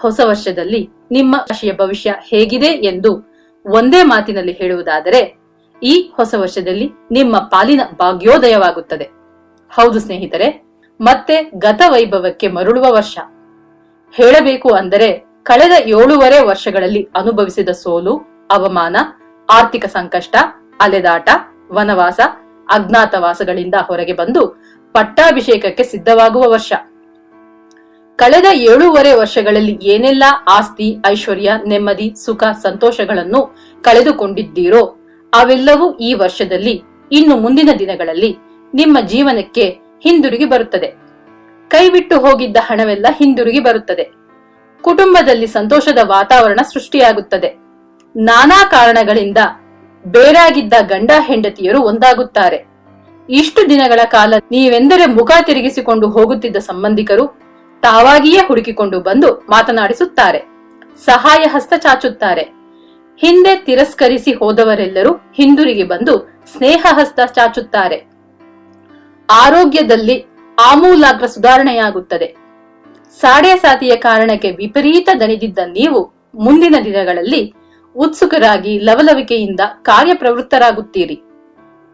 ಹೊಸ ವರ್ಷದಲ್ಲಿ ನಿಮ್ಮ ರಾಶಿಯ ಭವಿಷ್ಯ ಹೇಗಿದೆ ಎಂದು ಒಂದೇ ಮಾತಿನಲ್ಲಿ ಹೇಳುವುದಾದರೆ, ಈ ಹೊಸ ವರ್ಷದಲ್ಲಿ ನಿಮ್ಮ ಪಾಲಿನ ಭಾಗ್ಯೋದಯವಾಗುತ್ತದೆ. ಹೌದು ಸ್ನೇಹಿತರೆ, ಮತ್ತೆ ಗತ ವೈಭವಕ್ಕೆ ಮರಳುವ ವರ್ಷ. ಹೇಳಬೇಕು ಅಂದರೆ ಕಳೆದ 7.5 ವರ್ಷಗಳಲ್ಲಿ ಅನುಭವಿಸಿದ ಸೋಲು, ಅವಮಾನ, ಆರ್ಥಿಕ ಸಂಕಷ್ಟ, ಅಲೆದಾಟ, ವನವಾಸ, ಅಜ್ಞಾತವಾಸಗಳಿಂದ ಹೊರಗೆ ಬಂದು ಪಟ್ಟಾಭಿಷೇಕಕ್ಕೆ ಸಿದ್ಧವಾಗುವ ವರ್ಷ. ಕಳೆದ 7.5 ವರ್ಷಗಳಲ್ಲಿ ಏನೆಲ್ಲಾ ಆಸ್ತಿ, ಐಶ್ವರ್ಯ, ನೆಮ್ಮದಿ, ಸುಖ, ಸಂತೋಷಗಳನ್ನು ಕಳೆದುಕೊಂಡಿದ್ದೀರೋ ಅವೆಲ್ಲವೂ ಈ ವರ್ಷದಲ್ಲಿ, ಇನ್ನು ಮುಂದಿನ ದಿನಗಳಲ್ಲಿ ನಿಮ್ಮ ಜೀವನಕ್ಕೆ ಹಿಂದಿರುಗಿ ಬರುತ್ತದೆ. ಕೈಬಿಟ್ಟು ಹೋಗಿದ್ದ ಹಣವೆಲ್ಲ ಹಿಂದಿರುಗಿ ಬರುತ್ತದೆ. ಕುಟುಂಬದಲ್ಲಿ ಸಂತೋಷದ ವಾತಾವರಣ ಸೃಷ್ಟಿಯಾಗುತ್ತದೆ. ನಾನಾ ಕಾರಣಗಳಿಂದ ಬೇರಾಗಿದ್ದ ಗಂಡ ಹೆಂಡತಿಯರು ಒಂದಾಗುತ್ತಾರೆ. ಇಷ್ಟು ದಿನಗಳ ಕಾಲ ನೀವೆಂದರೆ ಮುಖ ತಿರುಗಿಸಿಕೊಂಡು ಹೋಗುತ್ತಿದ್ದ ಸಂಬಂಧಿಕರು ತಾವಾಗಿಯೇ ಹುಡುಕಿಕೊಂಡು ಬಂದು ಮಾತನಾಡಿಸುತ್ತಾರೆ, ಸಹಾಯ ಹಸ್ತ ಚಾಚುತ್ತಾರೆ. ಹಿಂದೆ ತಿರಸ್ಕರಿಸಿ ಹೋದವರೆಲ್ಲರೂ ಹಿಂದಿರುಗಿ ಬಂದು ಸ್ನೇಹ ಹಸ್ತ ಚಾಚುತ್ತಾರೆ. ಆರೋಗ್ಯದಲ್ಲಿ ಆಮೂಲಾಗ್ರ ಸುಧಾರಣೆಯಾಗುತ್ತದೆ. ಸಾಡೆ ಸಾತಿಯ ಕಾರಣಕ್ಕೆ ವಿಪರೀತ ದಣಿದಿದ್ದ ನೀವು ಮುಂದಿನ ದಿನಗಳಲ್ಲಿ ಉತ್ಸುಕರಾಗಿ ಲವಲವಿಕೆಯಿಂದ ಕಾರ್ಯಪ್ರವೃತ್ತರಾಗುತ್ತೀರಿ.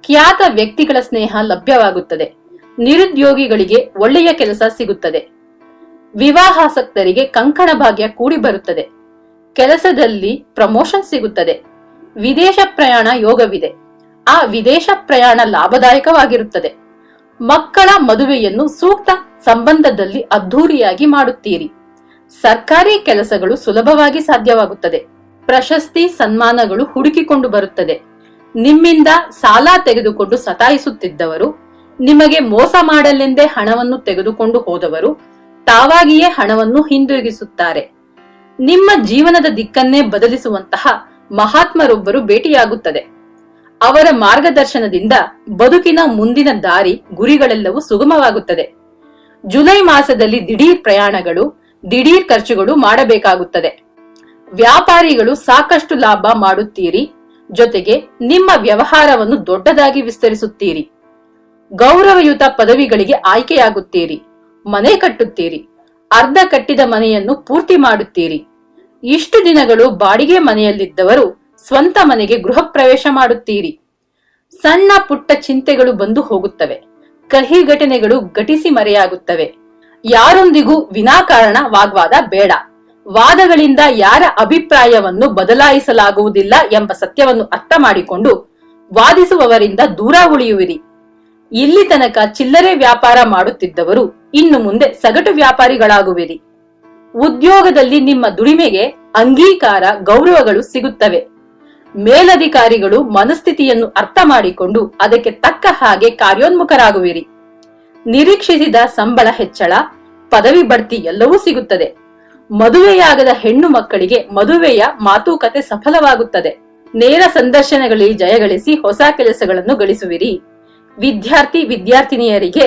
ಖ್ಯಾತ ವ್ಯಕ್ತಿಗಳ ಸ್ನೇಹ ಲಭ್ಯವಾಗುತ್ತದೆ. ನಿರುದ್ಯೋಗಿಗಳಿಗೆ ಒಳ್ಳೆಯ ಕೆಲಸ ಸಿಗುತ್ತದೆ. ವಿವಾಹಾಸಕ್ತರಿಗೆ ಕಂಕಣ ಭಾಗ್ಯ ಕೂಡಿ ಬರುತ್ತದೆ. ಕೆಲಸದಲ್ಲಿ ಪ್ರಮೋಷನ್ ಸಿಗುತ್ತದೆ. ವಿದೇಶ ಪ್ರಯಾಣ ಯೋಗವಿದೆ. ಆ ವಿದೇಶ ಪ್ರಯಾಣ ಲಾಭದಾಯಕವಾಗಿರುತ್ತದೆ. ಮಕ್ಕಳ ಮದುವೆಯನ್ನು ಸೂಕ್ತ ಸಂಬಂಧದಲ್ಲಿ ಅದ್ಧೂರಿಯಾಗಿ ಮಾಡುತ್ತೀರಿ. ಸರ್ಕಾರಿ ಕೆಲಸಗಳು ಸುಲಭವಾಗಿ ಸಾಧ್ಯವಾಗುತ್ತದೆ. ಪ್ರಶಸ್ತಿ, ಸನ್ಮಾನಗಳು ಹುಡುಕಿಕೊಂಡು ಬರುತ್ತದೆ. ನಿಮ್ಮಿಂದ ಸಾಲ ತೆಗೆದುಕೊಂಡು ಸತಾಯಿಸುತ್ತಿದ್ದವರು, ನಿಮಗೆ ಮೋಸ ಮಾಡಲೆಂದೇ ಹಣವನ್ನು ತೆಗೆದುಕೊಂಡು ಹೋದವರು ತಾವಾಗಿಯೇ ಹಣವನ್ನು ಹಿಂದಿರುಗಿಸುತ್ತಾರೆ. ನಿಮ್ಮ ಜೀವನದ ದಿಕ್ಕನ್ನೇ ಬದಲಿಸುವಂತಹ ಮಹಾತ್ಮರೊಬ್ಬರು ಭೇಟಿಯಾಗುತ್ತದೆ. ಅವರ ಮಾರ್ಗದರ್ಶನದಿಂದ ಬದುಕಿನ ಮುಂದಿನ ದಾರಿ, ಗುರಿಗಳೆಲ್ಲವೂ ಸುಗಮವಾಗುತ್ತದೆ. ಜುಲೈ ಮಾಸದಲ್ಲಿ ದಿಢೀರ್ ಪ್ರಯಾಣಗಳು, ದಿಢೀರ್ ಖರ್ಚುಗಳು ಮಾಡಬೇಕಾಗುತ್ತದೆ. ವ್ಯಾಪಾರಿಗಳು ಸಾಕಷ್ಟು ಲಾಭ ಮಾಡುತ್ತೀರಿ. ಜೊತೆಗೆ ನಿಮ್ಮ ವ್ಯವಹಾರವನ್ನು ದೊಡ್ಡದಾಗಿ ವಿಸ್ತರಿಸುತ್ತೀರಿ. ಗೌರವಯುತ ಪದವಿಗಳಿಗೆ ಆಯ್ಕೆಯಾಗುತ್ತೀರಿ. ಮನೆ ಕಟ್ಟುತ್ತೀರಿ. ಅರ್ಧ ಕಟ್ಟಿದ ಮನೆಯನ್ನು ಪೂರ್ತಿ ಮಾಡುತ್ತೀರಿ. ಇಷ್ಟು ದಿನಗಳು ಬಾಡಿಗೆ ಮನೆಯಲ್ಲಿದ್ದವರು ಸ್ವಂತ ಮನೆಗೆ ಗೃಹ ಪ್ರವೇಶ ಮಾಡುತ್ತೀರಿ. ಸಣ್ಣ ಪುಟ್ಟ ಚಿಂತೆಗಳು ಬಂದು ಹೋಗುತ್ತವೆ. ಕಹಿ ಘಟನೆಗಳು ಘಟಿಸಿ ಮರೆಯಾಗುತ್ತವೆ. ಯಾರೊಂದಿಗೂ ವಿನಾಕಾರಣ ವಾಗ್ವಾದ ಬೇಡ. ವಾದಗಳಿಂದ ಯಾರ ಅಭಿಪ್ರಾಯವನ್ನು ಬದಲಾಯಿಸಲಾಗುವುದಿಲ್ಲ ಎಂಬ ಸತ್ಯವನ್ನು ಅರ್ಥ ಮಾಡಿಕೊಂಡು ವಾದಿಸುವವರಿಂದ ದೂರ ಉಳಿಯುವಿರಿ. ಇಲ್ಲಿ ತನಕ ಚಿಲ್ಲರೆ ವ್ಯಾಪಾರ ಮಾಡುತ್ತಿದ್ದವರು ಇನ್ನು ಮುಂದೆ ಸಗಟು ವ್ಯಾಪಾರಿಗಳಾಗುವಿರಿ. ಉದ್ಯೋಗದಲ್ಲಿ ನಿಮ್ಮ ದುಡಿಮೆಗೆ ಅಂಗೀಕಾರ, ಗೌರವಗಳು ಸಿಗುತ್ತವೆ. ಮೇಲಧಿಕಾರಿಗಳು ಮನಸ್ಥಿತಿಯನ್ನು ಅರ್ಥ ಮಾಡಿಕೊಂಡು ಅದಕ್ಕೆ ತಕ್ಕ ಹಾಗೆ ಕಾರ್ಯೋನ್ಮುಖರಾಗುವಿರಿ. ನಿರೀಕ್ಷಿಸಿದ ಸಂಬಳ ಹೆಚ್ಚಳ, ಪದವಿ ಬಡ್ತಿ ಎಲ್ಲವೂ ಸಿಗುತ್ತದೆ. ಮದುವೆಯಾಗದ ಹೆಣ್ಣು ಮಕ್ಕಳಿಗೆ ಮದುವೆಯ ಮಾತುಕತೆ ಸಫಲವಾಗುತ್ತದೆ. ನೇರ ಸಂದರ್ಶನಗಳಲ್ಲಿ ಜಯಗಳಿಸಿ ಹೊಸ ಕೆಲಸಗಳನ್ನು ಗಳಿಸುವಿರಿ. ವಿದ್ಯಾರ್ಥಿನಿಯರಿಗೆ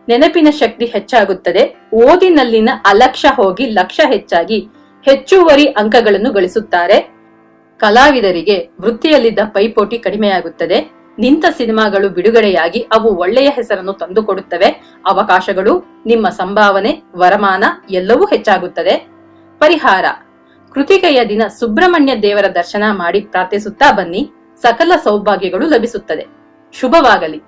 ನೆನಪಿನ ಶಕ್ತಿ ಹೆಚ್ಚಾಗುತ್ತದೆ. ಓದಿನಲ್ಲಿನ ಅಲಕ್ಷ್ಯ ಹೋಗಿ ಲಕ್ಷ್ಯ ಹೆಚ್ಚಾಗಿ ಹೆಚ್ಚುವರಿ ಅಂಕಗಳನ್ನು ಗಳಿಸುತ್ತಾರೆ. ಕಲಾವಿದರಿಗೆ ವೃತ್ತಿಯಲ್ಲಿದ್ದ ಪೈಪೋಟಿ ಕಡಿಮೆಯಾಗುತ್ತದೆ. ನಿಂತ ಸಿನಿಮಾಗಳು ಬಿಡುಗಡೆಯಾಗಿ ಅವು ಒಳ್ಳೆಯ ಹೆಸರನ್ನು ತಂದುಕೊಡುತ್ತವೆ. ಅವಕಾಶಗಳು, ನಿಮ್ಮ ಸಂಭಾವನೆ, ವರಮಾನ ಎಲ್ಲವೂ ಹೆಚ್ಚಾಗುತ್ತದೆ. ಪರಿಹಾರ: ಕೃತಿಕೆಯ ದಿನ ಸುಬ್ರಹ್ಮಣ್ಯ ದೇವರ ದರ್ಶನ ಮಾಡಿ ಪ್ರಾರ್ಥಿಸುತ್ತಾ ಬನ್ನಿ. ಸಕಲ ಸೌಭಾಗ್ಯಗಳು ಲಭಿಸುತ್ತದೆ. ಶುಭವಾಗಲಿ.